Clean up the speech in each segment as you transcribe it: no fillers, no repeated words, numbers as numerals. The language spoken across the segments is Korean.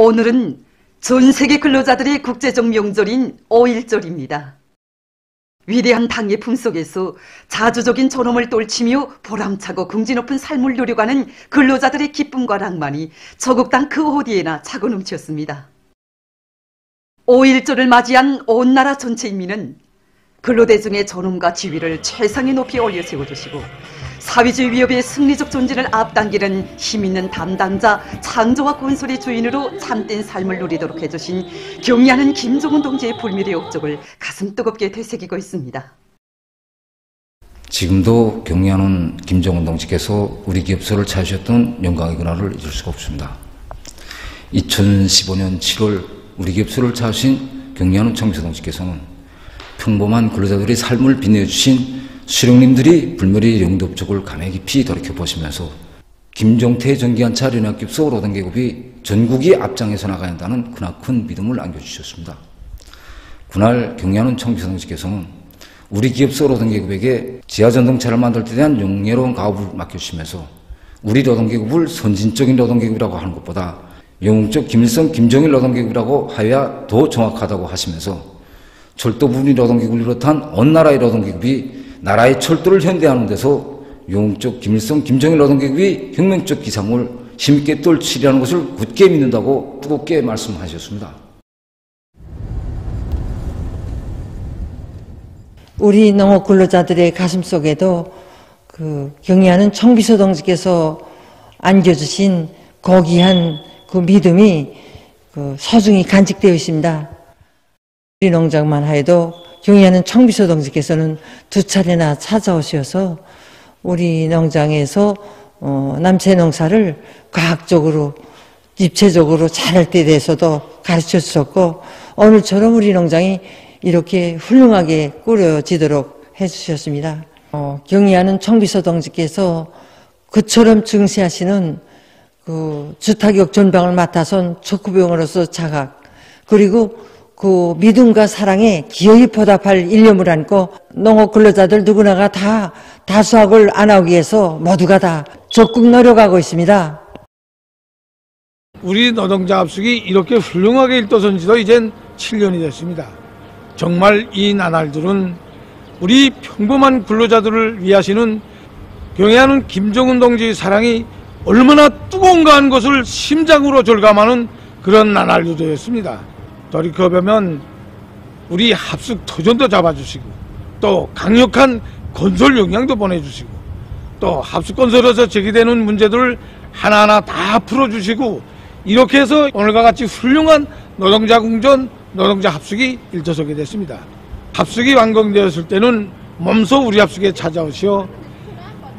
오늘은 전 세계 근로자들의 국제적 명절인 5.1절입니다. 위대한 당의 품속에서 자주적인 존엄을 떨치며 보람차고 긍지 높은 삶을 누려가는 근로자들의 기쁨과 낭만이 조국 땅 그 어디에나 차고 넘쳤습니다. 5.1절을 맞이한 온 나라 전체 인민은 근로대중의 존엄과 지위를 최상에 높이 올려 세워주시고 사회주의 위협의 승리적 존재를 앞당기는 힘있는 담당자, 창조와 건설의 주인으로 참된 삶을 누리도록 해주신 경의하는 김정은 동지의 불멸의 업적을 가슴 뜨겁게 되새기고 있습니다. 지금도 경의하는 김정은 동지께서 우리 기업소를 찾으셨던 영광의 그날을 잊을 수가 없습니다. 2015년 7월 우리 기업소를 찾으신 경의하는 청비서 동지께서는 평범한 근로자들의 삶을 빛내주신 수령님들이 불멸의 영도업적을 감회 깊이 돌이켜보시면서 김종태 전기관차 연합기업소 노동계급이 전국이 앞장에서 나가야 한다는 크나큰 믿음을 안겨주셨습니다. 그날 경의하는 청비서 동지께서는 우리 기업소 노동계급에게 지하전동차를 만들 때 대한 영예로운 가업을 맡겨주시면서 우리 노동계급을 선진적인 노동계급이라고 하는 것보다 영웅적 김일성, 김정일 노동계급이라고 하여야 더 정확하다고 하시면서 철도 부분의 노동계급을 비롯한 온 나라의 노동계급이 나라의 철도를 현대하는 데서 영웅적 김일성, 김정일 노동계급이 혁명적 기상을 힘있게 떨치려는 것을 굳게 믿는다고 뜨겁게 말씀하셨습니다. 우리 농업 근로자들의 가슴 속에도 그 경의하는 청비서 동지께서 안겨주신 고귀한 그 믿음이 그 소중히 간직되어 있습니다. 우리 농장만 해도 경의하는 청비서 동지께서는 2차례나 찾아오셔서 우리 농장에서 남체 농사를 과학적으로 입체적으로 잘할 때에 대해서도 가르쳐 주셨고 오늘처럼 우리 농장이 이렇게 훌륭하게 꾸려지도록 해주셨습니다. 경의하는 청비서 동지께서 그처럼 증시하시는 그 주타격 전방을 맡아선 척후병으로서 자각 그리고 그 믿음과 사랑에 기어이 보답할 일념을 안고 농업 근로자들 누구나가 다 다수학을 안 하기 위해서 모두가 다 적극 노력하고 있습니다. 우리 노동자 합숙이 이렇게 훌륭하게 일떠선 지도 이젠 7년이 됐습니다. 정말 이 나날들은 우리 평범한 근로자들을 위하시는 경의하는 김정은 동지의 사랑이 얼마나 뜨거운가 하는 것을 심장으로 절감하는 그런 나날들이었습니다. 돌이켜보면 우리 합숙 터전도 잡아주시고 또 강력한 건설 역량도 보내주시고 또 합숙 건설에서 제기되는 문제들을 하나하나 다 풀어주시고 이렇게 해서 오늘과 같이 훌륭한 노동자 공전, 노동자 합숙이 일터서게 됐습니다. 합숙이 완공되었을 때는 몸소 우리 합숙에 찾아오시어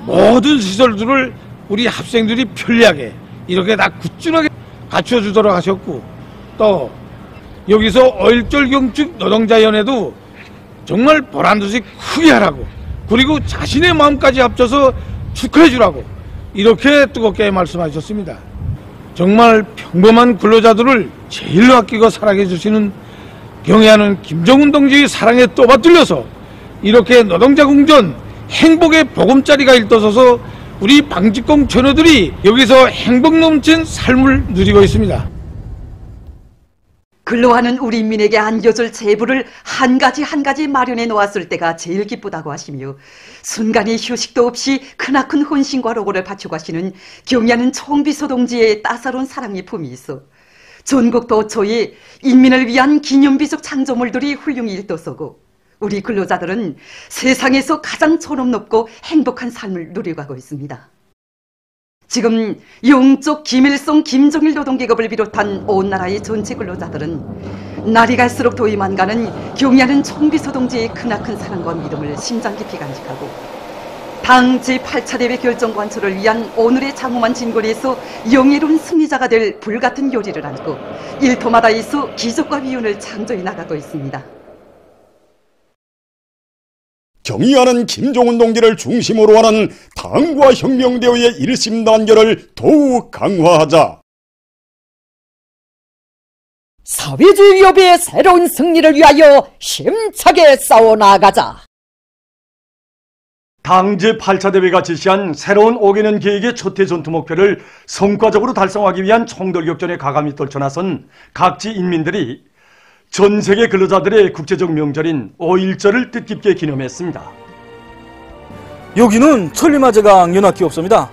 모든 시설들을 우리 학생들이 편리하게 이렇게 다 구준하게 갖춰주도록 하셨고 또 여기서 5.1절 경축 노동자위원회도 정말 보란듯이 크게 하라고 그리고 자신의 마음까지 합쳐서 축하해 주라고 이렇게 뜨겁게 말씀하셨습니다. 정말 평범한 근로자들을 제일로 아끼고 사랑해 주시는 경의하는 김정은 동지의 사랑에 떠받들려서 이렇게 노동자 공전 행복의 보금자리가 일떠서서 우리 방직공 처녀들이 여기서 행복 넘친 삶을 누리고 있습니다. 근로하는 우리 인민에게 안겨줄 제부를 한 가지 마련해 놓았을 때가 제일 기쁘다고 하시며 순간의 휴식도 없이 크나큰 헌신과 로고를 바쳐가시는 경의하는 청비서 동지의 따사로운 사랑의 품이 있어 전국 도처에 인민을 위한 기념비적 창조물들이 훌륭히 일떠서고 우리 근로자들은 세상에서 가장 존엄 높고 행복한 삶을 누려가고 있습니다. 지금 영적 김일성, 김정일 노동계급을 비롯한 온 나라의 전체 근로자들은 날이 갈수록 도임만 가는 경의하는 청비서 동지의 크나큰 사랑과 믿음을 심장 깊이 간직하고 당 제8차 대회 결정 관철을 위한 오늘의 장엄한 진거리에서 영예로운 승리자가 될 불같은 요리를 안고 일터마다에서 기적과 위운을 창조해 나가고 있습니다. 경의하는 김정은 동지를 중심으로 하는 당과 혁명대회의 일심단결을 더욱 강화하자. 사회주의 위협의 새로운 승리를 위하여 힘차게 싸워나가자. 당 제8차 대회가 제시한 새로운 5개년 계획의 첫 해 전투 목표를 성과적으로 달성하기 위한 총돌격전에 가감히 떨쳐나선 각지 인민들이 전 세계 근로자들의 국제적 명절인 5.1절을 뜻깊게 기념했습니다. 여기는 천리마제강 연합기업소입니다.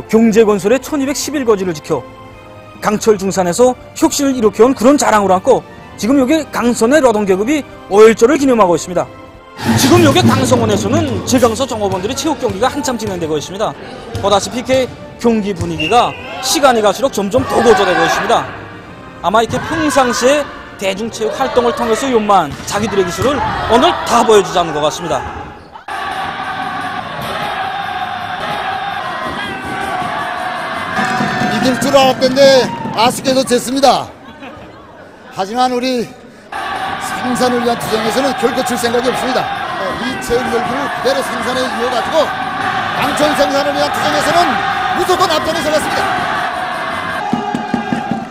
경제건설의 1211거지를 지켜 강철 중산에서 혁신을 일으켜온 그런 자랑을 안고 지금 여기 강선의 노동계급이 5.1절을 기념하고 있습니다. 지금 여기 강성원에서는 제강서 종업원들의 체육경기가 한참 진행되고 있습니다. 보다시피 이렇게 경기 분위기가 시간이 갈수록 점점 더 고조되고 있습니다. 아마 이렇게 평상시에 대중체육 활동을 통해서 요만 자기들의 기술을 오늘 다 보여주자는 것 같습니다. 이길 줄 알았던데 아쉽게도 졌습니다. 하지만 우리 생산을 위한 투쟁에서는 결코 질 생각이 없습니다. 이 체육 열기를 그대로 생산에 이어가지고 강철 생산을 위한 투쟁에서는 무조건 앞장에 서겠습니다.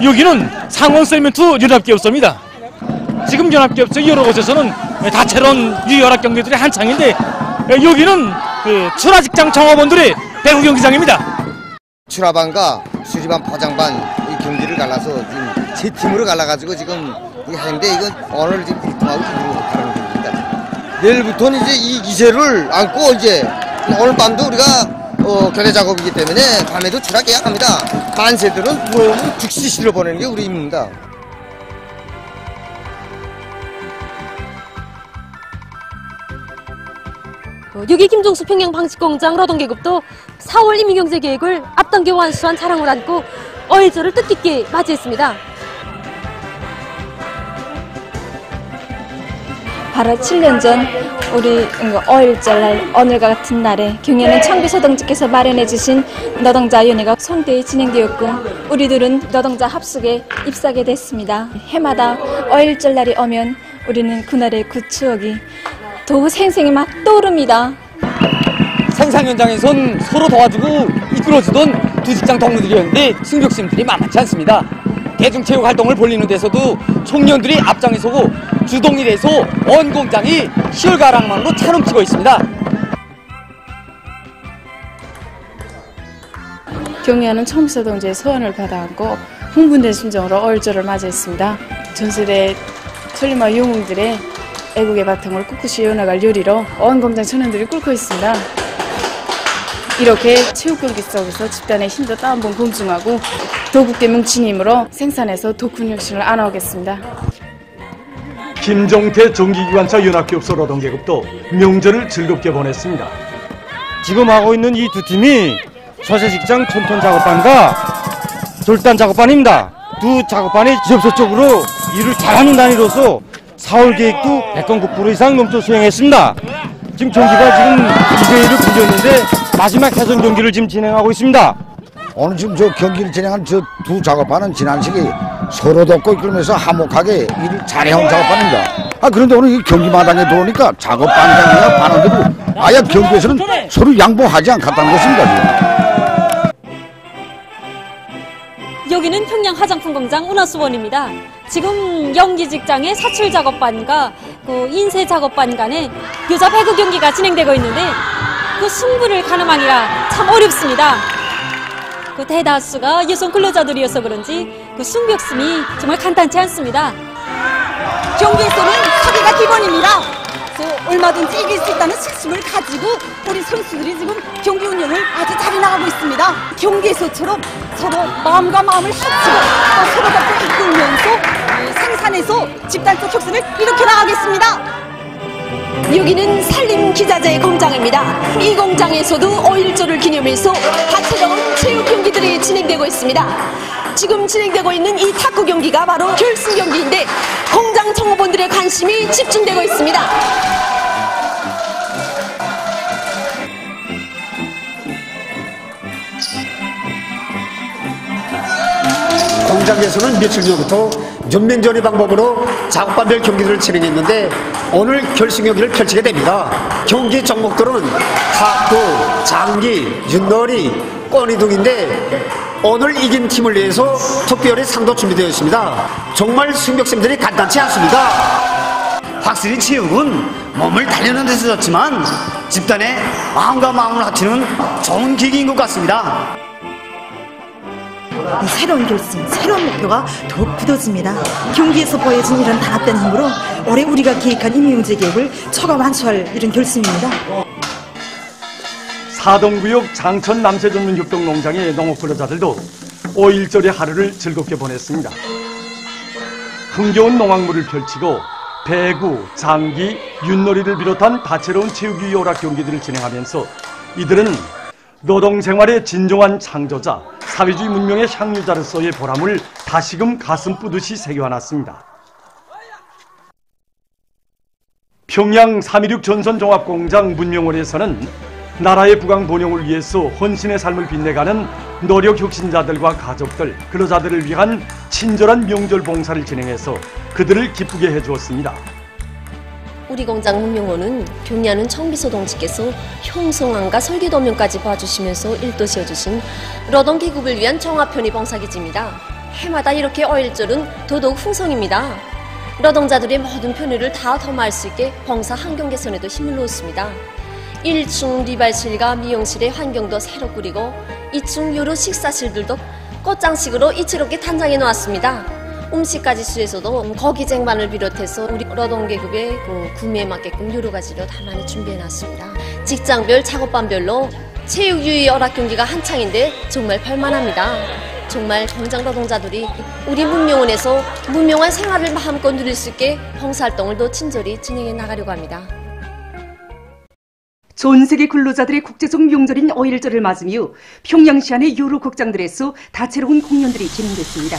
여기는 상원 세멘트 연합기업소입니다. 지금 연합기업소 여러 곳에서는 다채로운 유혈합 경기들이 한창인데 여기는 출하직장 종업원들의 배구 경기장입니다. 출하반과 수리반, 포장반 이 경기를 갈라서 지금 세 팀으로 갈라가지고 지금 하는데 이건 오늘 지금 1등하고 2등으로 가는 경기입니다. 내일부터는 이제 이 기세를 안고 이제 오늘 밤도 우리가 교대 작업이기 때문에 밤에도 출하 계약합니다. 만세들은 부러우면 즉시 실어보내는 게 우리 임무입니다. 여기 김종수 평양방직공장 노동계급도 4월 임의경제계획을 앞당겨 완수한 자랑을 안고 5.1절을 뜻깊게 맞이했습니다. 바로 7년 전 우리 5.1절 날 오늘과 같은 날에 경연은 청비소동직께서 마련해 주신 노동자위원회가 성대히 진행되었고 우리들은 노동자 합숙에 입사하게 됐습니다. 해마다 5.1절 날이 오면 우리는 그날의 그 추억이 더욱 생생히 막 떠오릅니다. 생산 현장에선 서로 도와주고 이끌어주던 두 직장 동료들이었는데 승격심들이 만만치 않습니다. 대중체육 활동을 벌리는 데서도 청년들이 앞장에 서고 주동이 돼서 온 공장이 희열가랑망으로 차넘치고 있습니다. 경리하는 청비소동지의 소원을 받아안고 흥분된 심정으로 5.1절을 맞이했습니다. 전설의 천리마 영웅들의 애국의 바탕을 꿋꿋이 이어나갈 요리로 온 공장 청년들이 꿇고 있습니다. 이렇게 체육경기 속에서 집단의 힘도 또 한 번 검증하고 더 굳게 뭉친 힘으로 생산해서 더 큰 혁신을 안아오겠습니다. 김종태 전기기관차 연합기업소 노동계급도 명절을 즐겁게 보냈습니다. 지금 하고 있는 이 두 팀이 소재직장 촌톤 작업반과 절단 작업반입니다. 두 작업반이 지역적으로 일을 잘하는 단위로서 4월 계획도 100건 이상 넘게 수행했습니다. 지금 경기가 지금 2대1을 빚었는데 마지막 해선 경기를 지금 진행하고 있습니다. 오늘 지금 저 경기를 진행한 저 두 작업반은 지난 시기 서로 돕고 이끌면서 화목하게 일을 잘해온 작업반입니다. 그런데 오늘 이 경기 마당에 들어오니까 작업반장이나 반원들이 아예 경기에서는 서로 양보하지 않겠다는 것입니다. 여기는 평양 화장품 공장 운하수원입니다. 지금 연기 직장의 사출 작업반과 인쇄 작업반 간에 여자 배구 경기가 진행되고 있는데 그 승부를 가늠하기가 참 어렵습니다. 그 대다수가 여성 근로자들이어서 그런지 그 승격심이 정말 간단치 않습니다. 경기에서는 사기가 기본입니다. 그래서 얼마든지 이길 수 있다는信心을 가지고 우리 선수들이 지금 경기 운영을 아주 잘 나가고 있습니다. 경기에서처럼 서로 마음과 마음을 합치고 서로 덕을 이끌면서 생산해서 집단적 혁신을 일으켜 나가겠습니다. 여기는 산림기자재 공장입니다. 이 공장에서도 5.1절을 기념해서 다채로운 체육 경기들이 진행되고 있습니다. 지금 진행되고 있는 이 탁구 경기가 바로 결승 경기인데 공장 종업원들의 관심이 집중되고 있습니다. 공장에서는 며칠 전부터 연맹전의 방법으로 작업반별 경기들을 진행했는데 오늘 결승 경기를 펼치게 됩니다. 경기 종목들은 탁구, 장기, 윷놀이, 꼬니 등인데 오늘 이긴 팀을 위해서 특별히 상도 준비되어 있습니다. 정말 승격심들이 간단치 않습니다. 확실히 체육은 몸을 달리는 데서 좋지만 집단의 마음과 마음을 합치는 좋은 계기인 것 같습니다. 새로운 결심, 새로운 목표가 더욱 굳어집니다. 경기에서 보여진 이런 단합된 힘으로 올해 우리가 기획한 임의용제 개혁을 초과완수할 이런 결심입니다. 사동구역 장천 남세전문협동농장의 농업 근로자들도 5.1절의 하루를 즐겁게 보냈습니다. 흥겨운 농악물을 펼치고 배구, 장기, 윷놀이를 비롯한 다채로운 체육유희 오락 경기들을 진행하면서 이들은 노동생활의 진정한 창조자, 사회주의 문명의 향유자로서의 보람을 다시금 가슴 뿌듯이 새겨안았습니다. 평양 3.16 전선종합공장 문명원에서는 나라의 부강 번영을 위해서 헌신의 삶을 빛내가는 노력 혁신자들과 가족들, 근로자들을 위한 친절한 명절 봉사를 진행해서 그들을 기쁘게 해주었습니다. 우리 공장 문명원은 경리하는 청비서 동지께서 형성안과 설계도면까지 봐주시면서 일도 지어주신 노동 계급을 위한 종합편의 봉사기지입니다. 해마다 이렇게 5.1절은 더더욱 풍성입니다. 노동자들의 모든 편의를 다 도모할 수 있게 봉사 환경 개선에도 힘을 놓았습니다. 1층 리발실과 미용실의 환경도 새로 꾸리고 2층 여러 식사실들도 꽃장식으로 이채롭게 단장해 놓았습니다. 음식까지 수에서도 고기 쟁반을 비롯해서 우리 노동계급의 구매에 맞게끔 여러 가지로 다 많이 준비해놨습니다. 직장별, 작업반별로 체육유희 오락 경기가 한창인데 정말 볼만합니다. 정말 공장 노동자들이 우리 문명원에서 문명한 생활을 마음껏 누릴 수 있게 봉사활동을 더 친절히 진행해 나가려고 합니다. 전 세계 근로자들의 국제적 명절인 5.1절을 맞으며 평양시 안의 여러 극장들에서 다채로운 공연들이 진행됐습니다.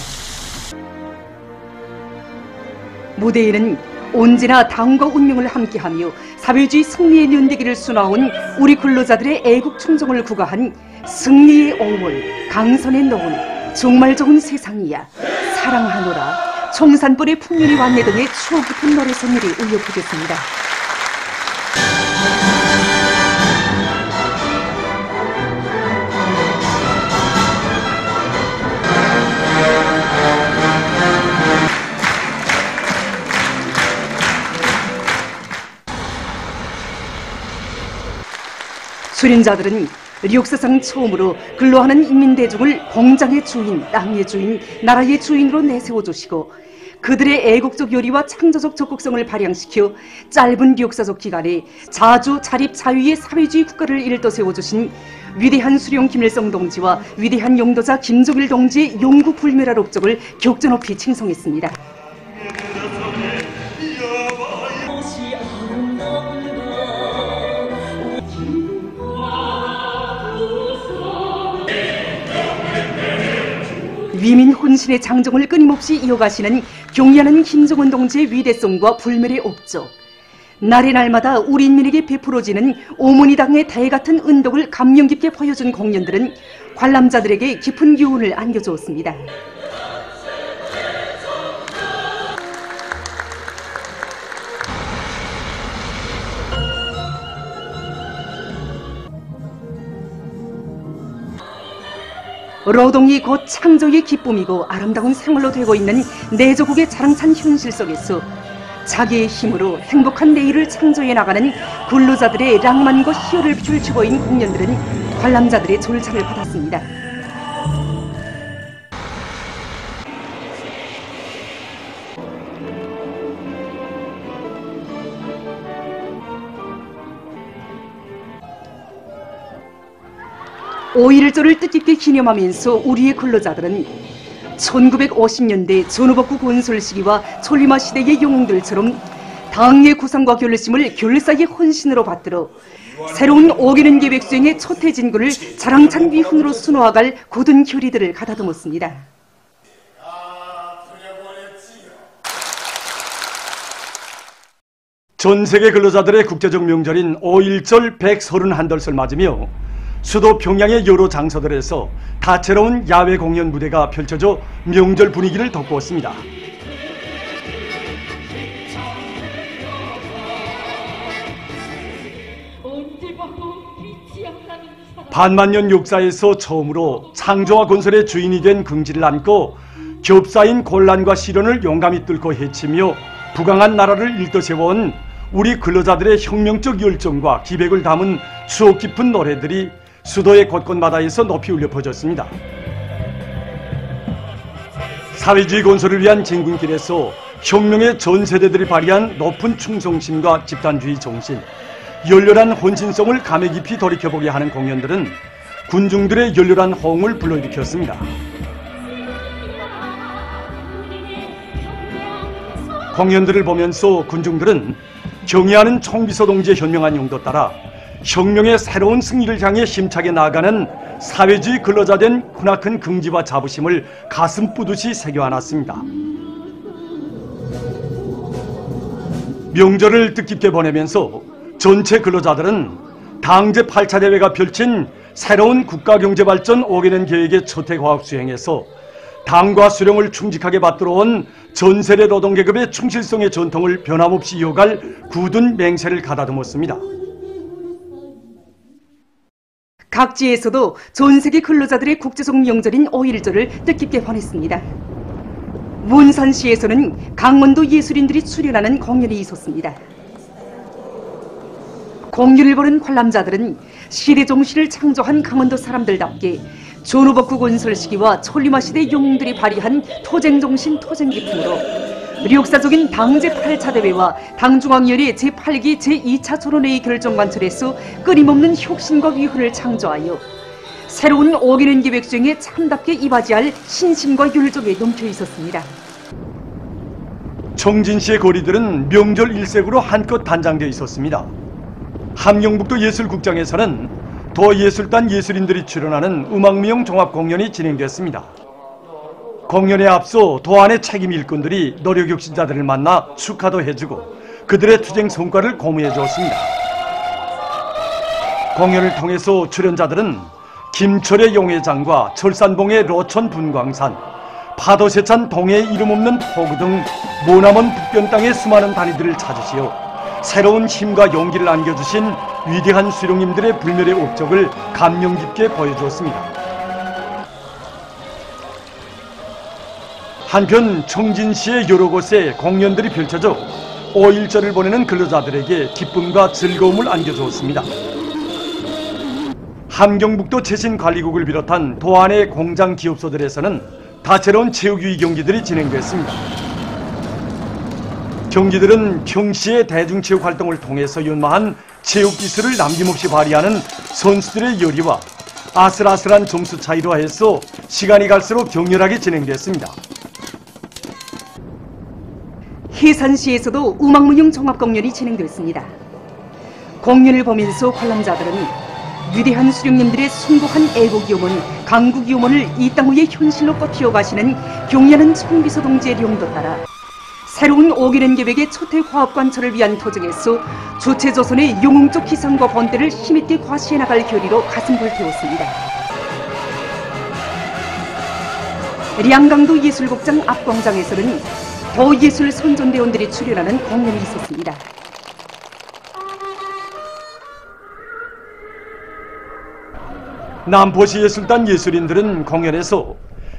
무대에는 언제나 당과 운명을 함께하며 사회주의 승리의 연대기를 수놓아온 우리 근로자들의 애국 충정을 구가한 승리의 어원, 강선의 노은, 정말 좋은 세상이야, 사랑하노라, 청산벌의 풍년이 왔네 등의 추억 깊은 노래 선율이 울려 퍼졌습니다. 수련자들은 역사상 처음으로 근로하는 인민대중을 공장의 주인, 땅의 주인, 나라의 주인으로 내세워주시고 그들의 애국적 열의와 창조적 적극성을 발양시켜 짧은 역사적 기간에 자주 자립 자유의 사회주의 국가를 일떠 세워주신 위대한 수령 김일성 동지와 위대한 용도자 김정일 동지의 영구 불멸할 업적을 격전 높이 칭송했습니다. 위민 혼신의 장정을 끊임없이 이어가시는 경리하는 김정은 동지의 위대성과 불멸의 업적, 날의 날마다 우리 인민에게 베풀어지는 오모니당의 대같은 은덕을 감명 깊게 보여준 공연들은 관람자들에게 깊은 교훈을 안겨주었습니다. 노동이 곧 창조의 기쁨이고 아름다운 생활로 되고 있는 내조국의 자랑찬 현실 속에서 자기의 힘으로 행복한 내일을 창조해 나가는 근로자들의 낭만과 희열을 펼치고 있는 공연들은 관람자들의 졸차를 받았습니다. (5.1절을) 뜻깊게 기념하면서 우리의 근로자들은 1950년대 전후복구 건설 시기와 천리마 시대의 영웅들처럼 당의 구상과 결심을 결사의 헌신으로 받들어 새로운 5개년 계획 수행의 첫 해진구를 자랑찬 위훈으로 수놓아갈 굳은 결의들을 가다듬었습니다. 전 세계 근로자들의 국제적 명절인 5.1절 131돌을 맞으며 수도 평양의 여러 장소들에서 다채로운 야외 공연 무대가 펼쳐져 명절 분위기를 돋구었습니다. 반만년 역사에서 처음으로 창조와 건설의 주인이 된 긍지를 안고 겹사인 곤란과 시련을 용감히 뚫고 헤치며 부강한 나라를 일떠세워온 우리 근로자들의 혁명적 열정과 기백을 담은 추억 깊은 노래들이 수도의 곳곳마다에서 높이 울려 퍼졌습니다. 사회주의 건설을 위한 진군길에서 혁명의 전 세대들이 발휘한 높은 충성심과 집단주의 정신, 열렬한 혼신성을 감회 깊이 돌이켜보게 하는 공연들은 군중들의 열렬한 호응을 불러일으켰습니다. 공연들을 보면서 군중들은 경의하는 총비서 동지의 현명한 용도 따라 혁명의 새로운 승리를 향해 힘차게 나아가는 사회주의 근로자된 크나큰 긍지와 자부심을 가슴 뿌듯이 새겨안았습니다. 명절을 뜻깊게 보내면서 전체 근로자들은 당제 8차 대회가 펼친 새로운 국가경제발전 5개년 계획의 초태과학 수행에서 당과 수령을 충직하게 받들어온 전세대 노동계급의 충실성의 전통을 변함없이 이어갈 굳은 맹세를 가다듬었습니다. 각지에서도 전 세계 근로자들의 국제적 명절인 5.1절을 뜻깊게 보냈습니다. 문산시에서는 강원도 예술인들이 출연하는 공연이 있었습니다. 공연을 보는 관람자들은 시대 정신을 창조한 강원도 사람들답게 전후복구 건설 시기와 천리마 시대 영웅들이 발휘한 토쟁 정신, 토쟁 기품으로 역사적인 당제 8차 대회와 당중앙위원회 제8기 제2차 전원회의 결정 관철에서 끊임없는 혁신과 위훈을 창조하여 새로운 5개년 계획 수행에 참답게 이바지할 신심과 열정에 넘쳐 있었습니다. 청진시의 거리들은 명절 일색으로 한껏 단장되어 있었습니다. 함경북도 예술국장에서는 도예술단 예술인들이 출연하는 음악미용 종합공연이 진행됐습니다. 공연에 앞서 도안의 책임 일꾼들이 노력혁신자들을 만나 축하도 해주고 그들의 투쟁 성과를 고무해 주었습니다. 공연을 통해서 출연자들은 김철의 용해장과 철산봉의 로천 분광산, 파도세찬 동해의 이름 없는 포구 등 머나먼 북변 땅의 수많은 단위들을 찾으시어 새로운 힘과 용기를 안겨주신 위대한 수령님들의 불멸의 업적을 감명 깊게 보여주었습니다. 한편 청진시의 여러 곳에 공연들이 펼쳐져 5.1절을 보내는 근로자들에게 기쁨과 즐거움을 안겨주었습니다. 함경북도 최신관리국을 비롯한 도안의 공장 기업소들에서는 다채로운 체육유희 경기들이 진행됐습니다. 경기들은 평시의 대중체육 활동을 통해서 연마한 체육기술을 남김없이 발휘하는 선수들의 열의와 아슬아슬한 점수 차이로 해서 시간이 갈수록 격렬하게 진행됐습니다. 해산시에서도 음악문용 종합공연이 진행됐습니다. 공연을 보면서 관람자들은 위대한 수령님들의 숭고한 애국이오문, 강국이오문을 이 땅 위에 현실로 꽃피워 가시는 경의하는 총비서 동지의 용도 따라 새로운 5개년 계획의 초태 화합관철을 위한 도정에서 주체조선의 영웅적 기상과 본때를 힘있게 과시해 나갈 결의로 가슴 불태웠습니다. 량강도 예술극장 앞광장에서는 도예술 선전대원들이 출연하는 공연이 있었습니다. 남포시 예술단 예술인들은 공연에서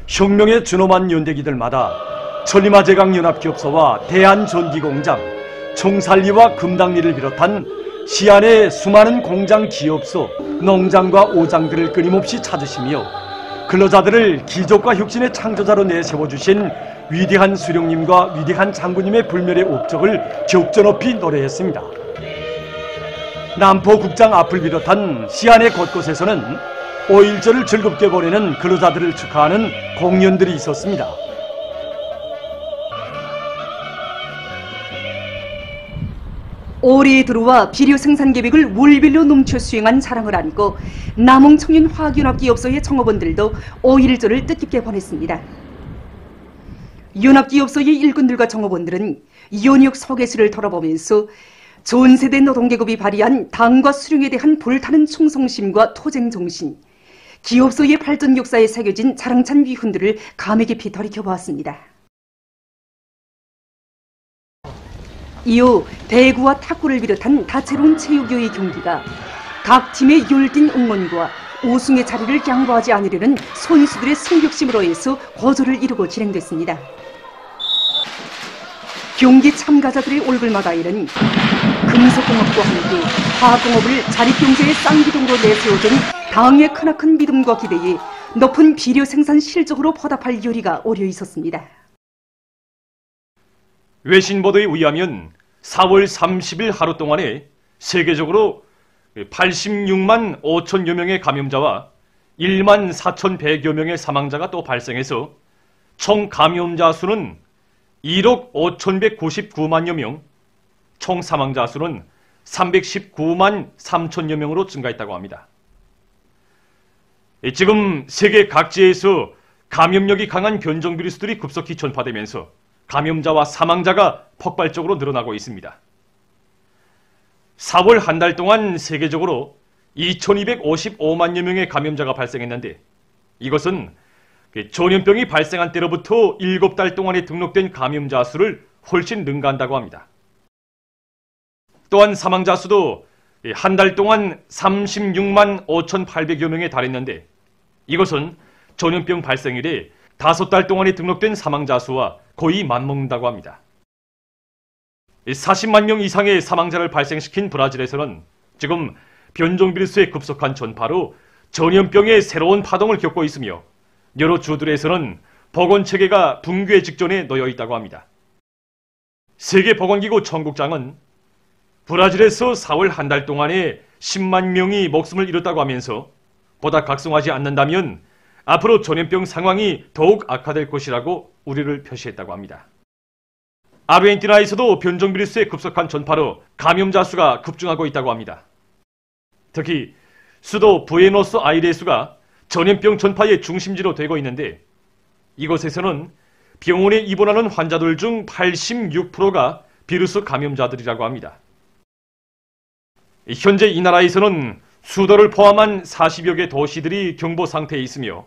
혁명의 준엄한 연대기들마다 천리마제강연합기업소와 대한전기공장, 총살리와 금당리를 비롯한 시안의 수많은 공장 기업소, 농장과 오장들을 끊임없이 찾으시며 근로자들을 기적과 혁신의 창조자로 내세워주신 위대한 수령님과 위대한 장군님의 불멸의 업적을 격전 높이 노래했습니다. 남포국장 앞을 비롯한 시안의 곳곳에서는 5.1절을 즐겁게 보내는 근로자들을 축하하는 공연들이 있었습니다. 올해에 들어와 비료 생산 계획을 월별로 넘쳐 수행한 자랑을 안고 남홍청년화학연합기업소의 청업원들도 5.1절을 뜻깊게 보냈습니다. 연합기업소의 일꾼들과 청업원들은 연역 소개시를 돌아보면서 전세대 노동계급이 발휘한 당과 수령에 대한 불타는 충성심과 토쟁정신, 기업소의 발전 역사에 새겨진 자랑찬 위훈들을 감회 깊이 돌이켜보았습니다. 이후 배구와 탁구를 비롯한 다채로운 체육교의 경기가 각 팀의 열띤 응원과 우승의 자리를 양보하지 않으려는 선수들의 승격심으로 해서 고조를 이루고 진행됐습니다. 경기 참가자들의 얼굴마다에는 금속공업과 함께 화학공업을 자립경제의 쌍기둥으로 내세워준 당의 크나큰 믿음과 기대에 높은 비료 생산 실적으로 보답할 요리가 오려 있었습니다. 외신 보도에 의하면 4월 30일 하루 동안에 세계적으로 86만 5천여 명의 감염자와 1만 4,100여 명의 사망자가 또 발생해서 총 감염자 수는 1억 5,199만여 명, 총 사망자 수는 319만 3천여 명으로 증가했다고 합니다. 지금 세계 각지에서 감염력이 강한 변종 비루스들이 급속히 전파되면서 감염자와 사망자가 폭발적으로 늘어나고 있습니다. 4월 한 달 동안 세계적으로 2,255만여 명의 감염자가 발생했는데 이것은 전염병이 발생한 때로부터 7달 동안에 등록된 감염자 수를 훨씬 능가한다고 합니다. 또한 사망자 수도 한 달 동안 36만 5,800여 명에 달했는데 이것은 전염병 발생 이래 5달 동안에 등록된 사망자 수와 거의 맞먹는다고 합니다. 40만 명 이상의 사망자를 발생시킨 브라질에서는 지금 변종 비루스의 급속한 전파로 전염병의 새로운 파동을 겪고 있으며 여러 주들에서는 보건체계가 붕괴 직전에 놓여 있다고 합니다. 세계보건기구 총국장은 브라질에서 4월 한 달 동안에 10만 명이 목숨을 잃었다고 하면서 보다 각성하지 않는다면 앞으로 전염병 상황이 더욱 악화될 것이라고 우려를 표시했다고 합니다. 아르헨티나에서도 변종 비루스의 급속한 전파로 감염자 수가 급증하고 있다고 합니다. 특히 수도 부에노스아이레스가 전염병 전파의 중심지로 되고 있는데 이곳에서는 병원에 입원하는 환자들 중 86%가 비루스 감염자들이라고 합니다. 현재 이 나라에서는 수도를 포함한 40여 개 도시들이 경보 상태에 있으며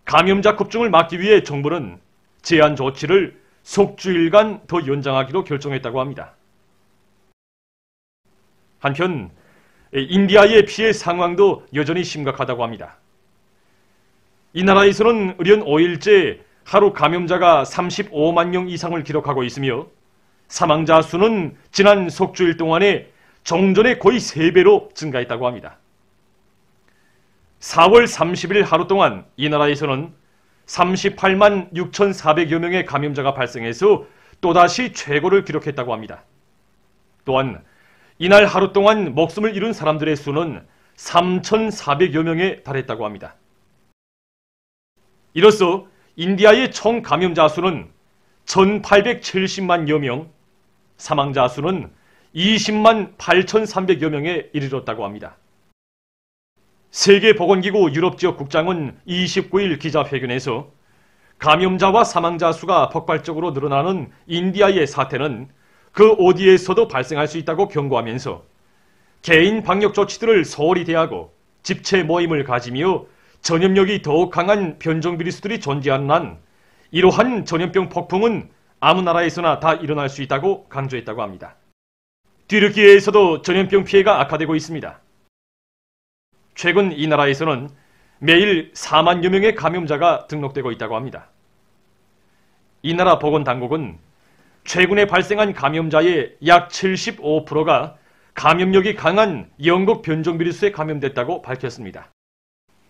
감염자 급증을 막기 위해 정부는 제한 조치를 속주일간 더 연장하기로 결정했다고 합니다. 한편 인디아의 피해 상황도 여전히 심각하다고 합니다. 이 나라에서는 의련 5일째 하루 감염자가 35만 명 이상을 기록하고 있으며 사망자 수는 지난 속주일 동안에 종전의 거의 3배로 증가했다고 합니다. 4월 30일 하루 동안 이 나라에서는 38만 6,400여 명의 감염자가 발생해서 또다시 최고를 기록했다고 합니다. 또한 이날 하루 동안 목숨을 잃은 사람들의 수는 3,400여 명에 달했다고 합니다. 이로써 인디아의 총 감염자 수는 1,870만여 명, 사망자 수는 20만 8,300여 명에 이르렀다고 합니다. 세계보건기구 유럽지역 국장은 29일 기자회견에서 감염자와 사망자 수가 폭발적으로 늘어나는 인디아의 사태는 그 어디에서도 발생할 수 있다고 경고하면서 개인 방역 조치들을 소홀히 대하고 집체 모임을 가지며 전염력이 더욱 강한 변종 비루스들이 존재하는 한 이러한 전염병 폭풍은 아무 나라에서나 다 일어날 수 있다고 강조했다고 합니다. 튀르키예에서도 전염병 피해가 악화되고 있습니다. 최근 이 나라에서는 매일 4만여 명의 감염자가 등록되고 있다고 합니다. 이 나라 보건당국은 최근에 발생한 감염자의 약 75%가 감염력이 강한 영국 변종 비루스에 감염됐다고 밝혔습니다.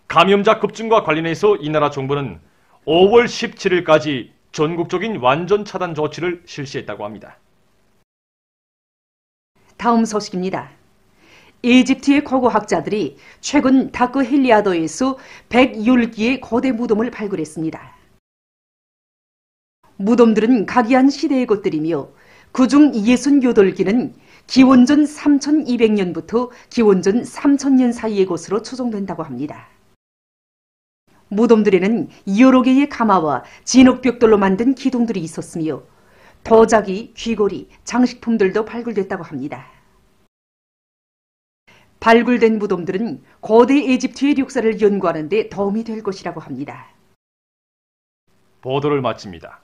감염자 급증과 관련해서 이 나라 정부는 5월 17일까지 전국적인 완전 차단 조치를 실시했다고 합니다. 다음 소식입니다. 이집트의 고고학자들이 최근 다크 헬리아더에서 110기의 거대 무덤을 발굴했습니다. 무덤들은 각이한 시대의 것들이며 그중 68기는 기원전 3200년부터 기원전 3000년 사이의 것으로 추정된다고 합니다. 무덤들에는 여러 개의 가마와 진흙벽돌로 만든 기둥들이 있었으며 도자기, 귀걸이, 장식품들도 발굴됐다고 합니다. 발굴된 무덤들은 고대 이집트의 역사를 연구하는 데 도움이 될 것이라고 합니다. 보도를 마칩니다.